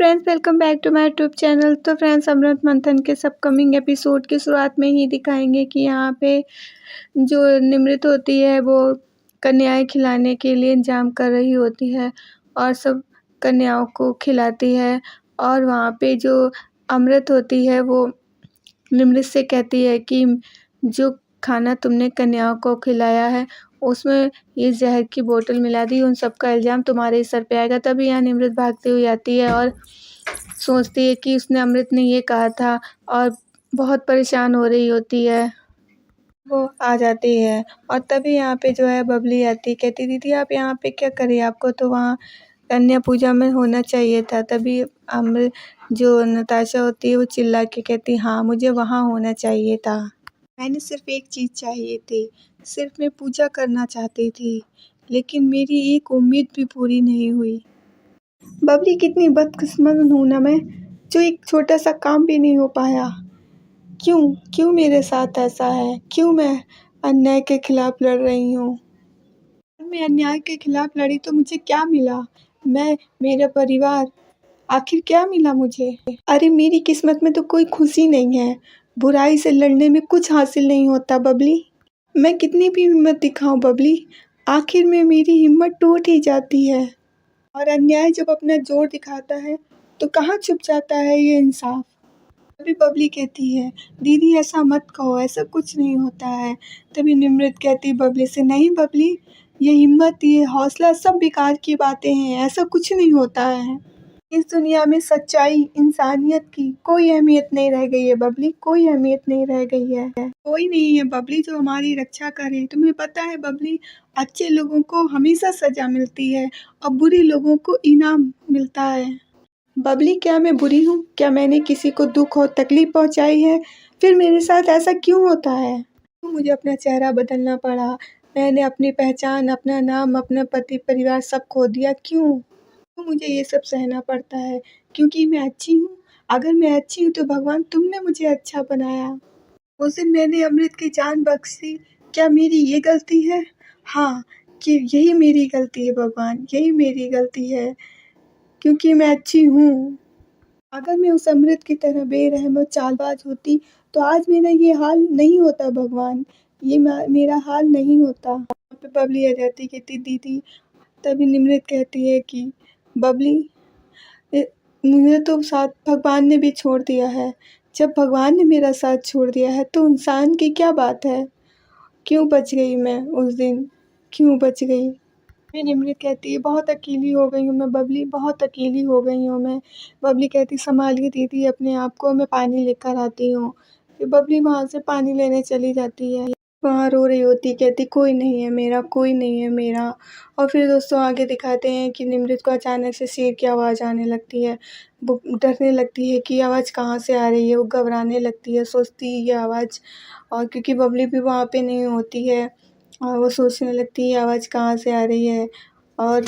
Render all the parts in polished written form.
Friends, welcome back to my YouTube channel. तो friends, Amrit Manthan के upcoming episode की शुरुआत में ही दिखाएंगे कि यहाँ पे जो निमृत होती है वो कन्याएं खिलाने के लिए इंतजाम कर रही होती है और सब कन्याओं को खिलाती है। और वहाँ पे जो अमृत होती है वो निमृत से कहती है कि जो खाना तुमने कन्याओं को खिलाया है उसमें ये जहर की बोतल मिला दी, उन सब का इल्ज़ाम तुम्हारे ही सर पे आएगा। तभी यहाँ निमृत भागते हुए आती है और सोचती है कि उसने अमृत ने ये कहा था और बहुत परेशान हो रही होती है। वो आ जाती है और तभी यहाँ पे जो है बबली आती, कहती दीदी आप यहाँ पे क्या कर रही है, आपको तो वहाँ कन्या पूजा में होना चाहिए था। तभी अमृत जो नताशा होती है वो चिल्ला के कहती हाँ मुझे वहाँ होना चाहिए था, मैंने सिर्फ एक चीज़ चाहिए थी, सिर्फ मैं पूजा करना चाहती थी, लेकिन मेरी एक उम्मीद भी पूरी नहीं हुई। बबली कितनी बदकिस्मत हूँ ना मैं, जो एक छोटा सा काम भी नहीं हो पाया। क्यों क्यों मेरे साथ ऐसा है, क्यों मैं अन्याय के खिलाफ लड़ रही हूँ। मैं अन्याय के खिलाफ लड़ी तो मुझे क्या मिला, मैं मेरा परिवार, आखिर क्या मिला मुझे। अरे मेरी किस्मत में तो कोई खुशी नहीं है, बुराई से लड़ने में कुछ हासिल नहीं होता बबली। मैं कितनी भी हिम्मत दिखाऊं बबली, आखिर में मेरी हिम्मत टूट ही जाती है। और अन्याय जब अपना जोर दिखाता है तो कहाँ छुप जाता है ये इंसाफ। तभी बबली कहती है दीदी ऐसा मत कहो, ऐसा कुछ नहीं होता है। तभी निमृत कहती बबली से नहीं बबली, ये हिम्मत ये हौसला सब बेकार की बातें हैं, ऐसा कुछ नहीं होता है। इस दुनिया में सच्चाई इंसानियत की कोई अहमियत नहीं रह गई है बबली, कोई अहमियत नहीं रह गई है। कोई नहीं है बबली जो हमारी रक्षा करे। तुम्हें पता है बबली, अच्छे लोगों को हमेशा सजा मिलती है और बुरे लोगों को इनाम मिलता है। बबली क्या मैं बुरी हूँ, क्या मैंने किसी को दुख और तकलीफ पहुँचाई है, फिर मेरे साथ ऐसा क्यों होता है। तो मुझे अपना चेहरा बदलना पड़ा, मैंने अपनी पहचान, अपना नाम, अपना पति परिवार सब खो दिया, क्यों तो मुझे ये सब सहना पड़ता है, क्योंकि मैं अच्छी हूँ। अगर मैं अच्छी हूँ तो भगवान तुमने मुझे अच्छा बनाया। उस दिन मैंने अमृत की जान बख्शी, क्या मेरी ये गलती है। हाँ, कि यही मेरी गलती है भगवान, यही मेरी गलती है, क्योंकि मैं अच्छी हूँ। अगर मैं उस अमृत की तरह बेरहम और चालबाज होती तो आज मेरा ये हाल नहीं होता भगवान, ये मेरा हाल नहीं होता। वहाँ पे बबली आ जाती, कहती दीदी। तभी निमृत कहती है कि बबली मुझे तो साथ भगवान ने भी छोड़ दिया है। जब भगवान ने मेरा साथ छोड़ दिया है तो इंसान की क्या बात है। क्यों बच गई मैं उस दिन, क्यों बच गई। फिर निमृत कहती है बहुत अकेली हो गई हूँ मैं बबली, बहुत अकेली हो गई हूँ मैं। बबली कहती संभालिए दीदी अपने आप को, मैं पानी लेकर आती हूँ। फिर बबली वहाँ से पानी लेने चली जाती है। वहाँ रो रही होती, कहती कोई नहीं है मेरा, कोई नहीं है मेरा। और फिर दोस्तों आगे दिखाते हैं कि निमृत को अचानक से शेर की आवाज़ आने लगती है। वो डरने लगती है कि आवाज़ कहाँ से आ रही है, वो घबराने लगती है, सोचती है ये आवाज़, और क्योंकि बबली भी वहाँ पे नहीं होती है और वो सोचने लगती है आवाज़ कहाँ से आ रही है। और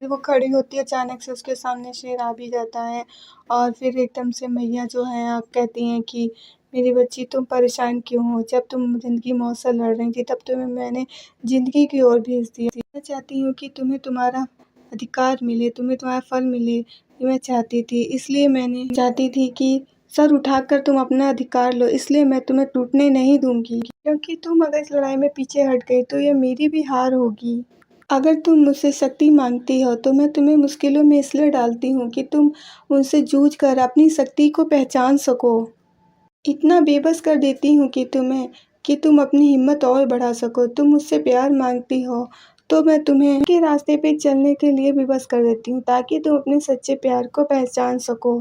वो खड़ी होती है, अचानक से उसके सामने शेर आ भी जाता है। और फिर एकदम से मैया जो है आप कहती हैं कि मेरी बच्ची तुम परेशान क्यों हो, जब तुम ज़िंदगी मौत से लड़ रही थी तब तुम्हें मैंने ज़िंदगी की ओर भेज दिया। मैं चाहती हूँ कि तुम्हें तुम्हारा अधिकार मिले, तुम्हें तुम्हारा फल मिले, ये मैं चाहती थी। इसलिए मैंने चाहती थी कि सर उठाकर तुम अपना अधिकार लो, इसलिए मैं तुम्हें टूटने नहीं दूंगी, क्योंकि तुम अगर इस लड़ाई में पीछे हट गई तो ये मेरी भी हार होगी। अगर तुम मुझसे शक्ति मांगती हो तो मैं तुम्हें मुश्किलों में इसलिए डालती हूँ कि तुम उनसे जूझ कर अपनी शक्ति को पहचान सको। इतना बेबस कर देती हूँ कि तुम अपनी हिम्मत और बढ़ा सको। तुम मुझसे प्यार मांगती हो तो मैं तुम्हें के रास्ते पे चलने के लिए विवश कर देती हूँ, ताकि तुम अपने सच्चे प्यार को पहचान सको।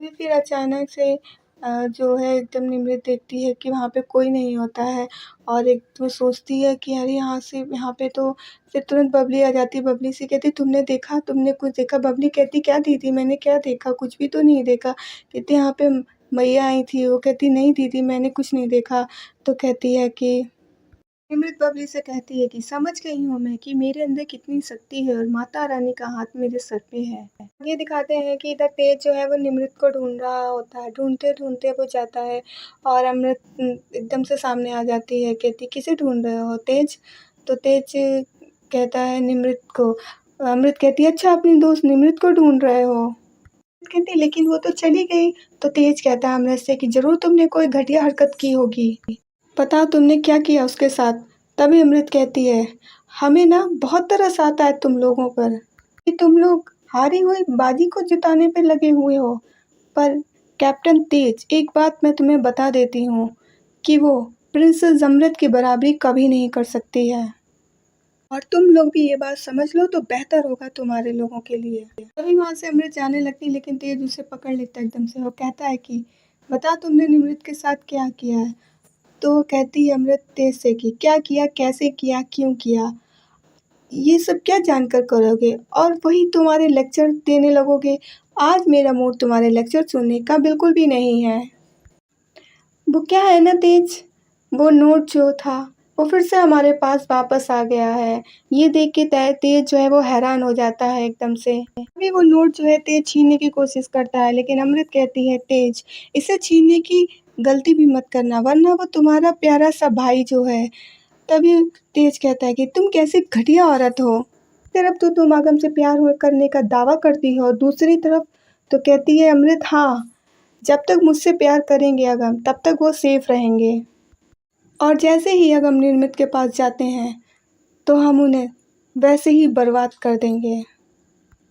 फिर अचानक से जो है एकदम निमृत देखती है कि वहाँ पे कोई नहीं होता है और एक तो सोचती है कि अरे यहाँ पे तो फिर तुरंत बबली आ जाती है। बबली से कहती तुमने देखा, तुमने कुछ देखा। बबली कहती क्या दीदी मैंने क्या देखा, कुछ भी तो नहीं देखा। कहती यहाँ पे मैया आई थी। वो कहती नहीं दीदी मैंने कुछ नहीं देखा। तो कहती है कि निमृत बबली से कहती है कि समझ गई हूँ मैं कि मेरे अंदर कितनी शक्ति है और माता रानी का हाथ मेरे सर पे है। ये दिखाते हैं कि इधर तेज जो है वो निमृत को ढूंढ रहा होता है, ढूंढते ढूंढते वो जाता है और अमृत एकदम से सामने आ जाती है। कहती किसे ढूंढ रहे हो तेज। तो तेज कहता है निमृत को, अमृत कहती है अच्छा अपनी दोस्त निमृत को ढूंढ रहे हो। कहती लेकिन वो तो चली गई। तो तेज कहता है अमृत से कि ज़रूर तुमने कोई घटिया हरकत की होगी, बताओ तुमने क्या किया उसके साथ। तभी अमृत कहती है हमें ना बहुत तरस आता है तुम लोगों पर कि तुम लोग हारी हुई बाजी को जिताने पे लगे हुए हो। पर कैप्टन तेज, एक बात मैं तुम्हें बता देती हूँ कि वो प्रिंसेस अमृत की बराबरी कभी नहीं कर सकती है, और तुम लोग भी ये बात समझ लो तो बेहतर होगा तुम्हारे लोगों के लिए। तभी वहाँ से अमृत जाने लगती लेकिन तेज उसे पकड़ लेता एकदम से। वो कहता है कि बता तुमने निमृत के साथ क्या किया है। तो वो कहती है अमृत तेज से कि क्या किया, कैसे किया, क्यों किया, ये सब क्या जानकर करोगे और वही तुम्हारे लेक्चर देने लगोगे। आज मेरा मूड तुम्हारे लेक्चर सुनने का बिल्कुल भी नहीं है। वो क्या है ना तेज, वो नोट जो था वो फिर से हमारे पास वापस आ गया है। ये देख के तेज जो है वो हैरान हो जाता है एकदम से। अभी वो नोट जो है तेज छीनने की कोशिश करता है लेकिन अमृत कहती है तेज इसे छीनने की गलती भी मत करना वरना वो तुम्हारा प्यारा सा भाई जो है। तभी तेज कहता है कि तुम कैसी घटिया औरत हो, तरफ तो तुम आगम से प्यार करने का दावा करती हो, दूसरी तरफ तो कहती है अमृत हाँ, जब तक मुझसे प्यार करेंगे अगम तब तक वो सेफ रहेंगे, और जैसे ही अगम निर्मित के पास जाते हैं तो हम उन्हें वैसे ही बर्बाद कर देंगे।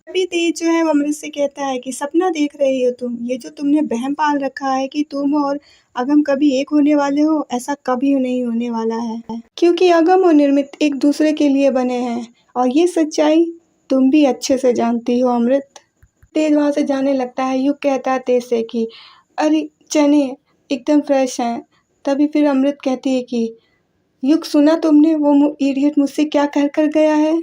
तभी तेज जो है वो अमृत से कहता है कि सपना देख रही हो तुम, ये जो तुमने वहम पाल रखा है कि तुम और अगम कभी एक होने वाले हो, ऐसा कभी नहीं होने वाला है, क्योंकि अगम और निर्मित एक दूसरे के लिए बने हैं और ये सच्चाई तुम भी अच्छे से जानती हो अमृत। तेज वहाँ से जाने लगता है। युग कहता है तेज से कि अरे चने एकदम फ्रेश हैं। तभी फिर अमृत कहती है कि युग सुना तुमने वो इडियट मुझसे क्या कह कर गया है।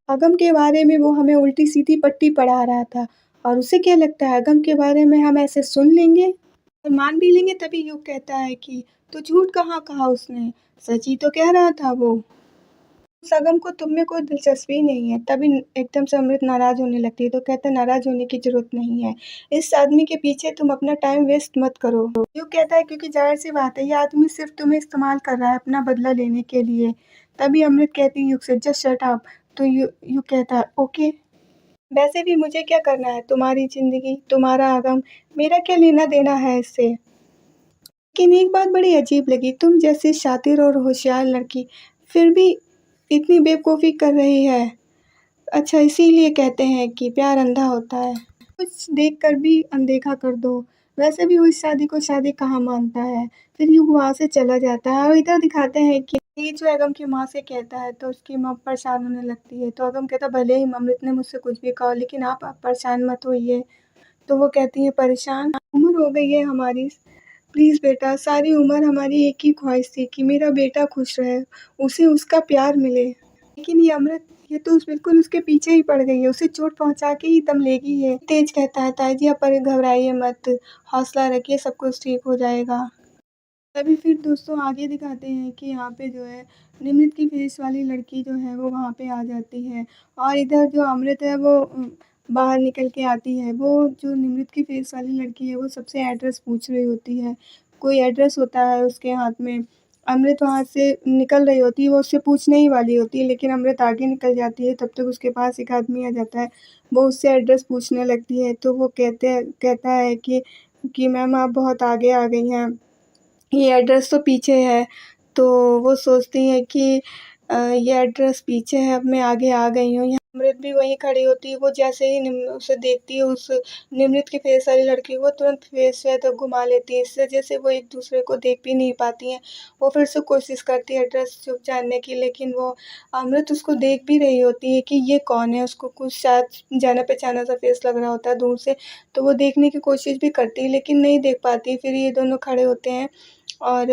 अगम के बारे में वो हमें उल्टी सीधी पट्टी पढ़ा रहा था और उसे क्या लगता है अगम के बारे में हम ऐसे सुन लेंगे और मान भी लेंगे। तभी युग कहता है कि तो झूठ कहाँ कहा उसने, सच ही तो कह रहा था वो, उस अगम को तुम में कोई दिलचस्पी नहीं है। तभी एकदम से अमृत नाराज होने लगती है। तो कहता है नाराज होने की जरूरत नहीं है, इस आदमी के पीछे तुम अपना टाइम वेस्ट मत करो। युग कहता है क्योंकि जाहिर सी बात है ये आदमी सिर्फ तुम्हें इस्तेमाल कर रहा है अपना बदला लेने के लिए। तभी अमृत कहती है युग से जस्ट शट अप। तो युग कहता है ओके, वैसे भी मुझे क्या करना है, तुम्हारी जिंदगी तुम्हारा आगम, मेरा क्या लेना देना है इससे। लेकिन एक बात बड़ी अजीब लगी, तुम जैसी शातिर और होशियार लड़की फिर भी इतनी बेवकूफ़ी कर रही है। अच्छा इसीलिए कहते हैं कि प्यार अंधा होता है, कुछ देख कर भी अनदेखा कर दो। वैसे भी वो इस शादी को शादी कहाँ मानता है। फिर युग वहाँ से चला जाता है और इधर दिखाते हैं कि ये जो अगम की माँ से कहता है तो उसकी माँ परेशान होने लगती है। तो अगम कहता भले ही अमृत ने मुझसे कुछ भी कहा लेकिन आप परेशान मत होइए। तो वो कहती है परेशान, उम्र हो गई है हमारी, प्लीज़ बेटा, सारी उम्र हमारी एक ही ख्वाहिश थी कि मेरा बेटा खुश रहे, उसे उसका प्यार मिले। लेकिन ये अमृत, ये तो बिल्कुल उसके पीछे ही पड़ गई है, उसे चोट पहुँचा के ही दम लेगी ये। तेज कहता है ताई जी आप पर घबराइए मत, हौसला रखिए, सब कुछ ठीक हो जाएगा। तभी फिर दोस्तों आगे दिखाते हैं कि यहाँ पे जो है निमृत की फेस वाली लड़की जो है वो वहाँ पे आ जाती है और इधर जो अमृत है वो बाहर निकल के आती है। वो जो निमृत की फेस वाली लड़की है वो सबसे एड्रेस पूछ रही होती है, कोई एड्रेस होता है उसके हाथ में। अमृत वहाँ से निकल रही होती है, वो उससे पूछने ही वाली होती है लेकिन अमृत आगे निकल जाती है। तब तक उसके पास एक आदमी आ जाता है, वो उससे एड्रेस पूछने लगती है। तो वो कहता है कि मैम आप बहुत आगे आ गई हैं, ये एड्रेस तो पीछे है। तो वो सोचती है कि ये एड्रेस पीछे है, अब मैं आगे आ गई हूँ। यहाँ अमृत भी वहीं खड़ी होती है। वो जैसे ही उसे देखती है, उस निमृत की फेस वाली लड़की को, वो तुरंत फेस जो है तो घुमा लेती है। इस वजह से वो एक दूसरे को देख भी नहीं पाती हैं। वो फिर से कोशिश करती है एड्रेस जानने की, लेकिन वो अमृत उसको देख भी रही होती है कि ये कौन है। उसको कुछ शायद जाना पहचाना सा फेस लग रहा होता है दूर से, तो वो देखने की कोशिश भी करती है लेकिन नहीं देख पाती। फिर ये दोनों खड़े होते हैं और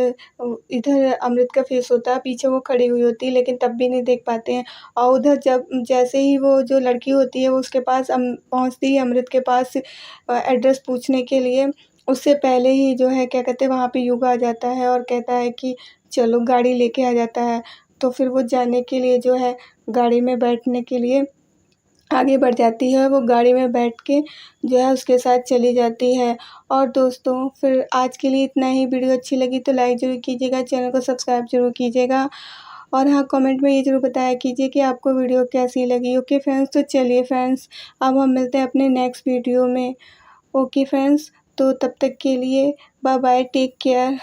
इधर अमृत का फेस होता है, पीछे वो खड़ी हुई होती है लेकिन तब भी नहीं देख पाते हैं। और उधर जब जैसे ही वो जो लड़की होती है वो उसके पास पहुँचती है अमृत के पास एड्रेस पूछने के लिए, उससे पहले ही जो है क्या कहते हैं वहाँ पे युग आ जाता है और कहता है कि चलो गाड़ी लेके आ जाता है। तो फिर वो जाने के लिए जो है गाड़ी में बैठने के लिए आगे बढ़ जाती है। वो गाड़ी में बैठ के जो है उसके साथ चली जाती है। और दोस्तों फिर आज के लिए इतना ही। वीडियो अच्छी लगी तो लाइक ज़रूर कीजिएगा, चैनल को सब्सक्राइब ज़रूर कीजिएगा और हाँ कमेंट में ये ज़रूर बताया कीजिए कि आपको वीडियो कैसी लगी। ओके फ्रेंड्स, तो चलिए फ्रेंड्स अब हम मिलते हैं अपने नेक्स्ट वीडियो में। ओके फ्रेंड्स, तो तब तक के लिए बाय बाय, टेक केयर।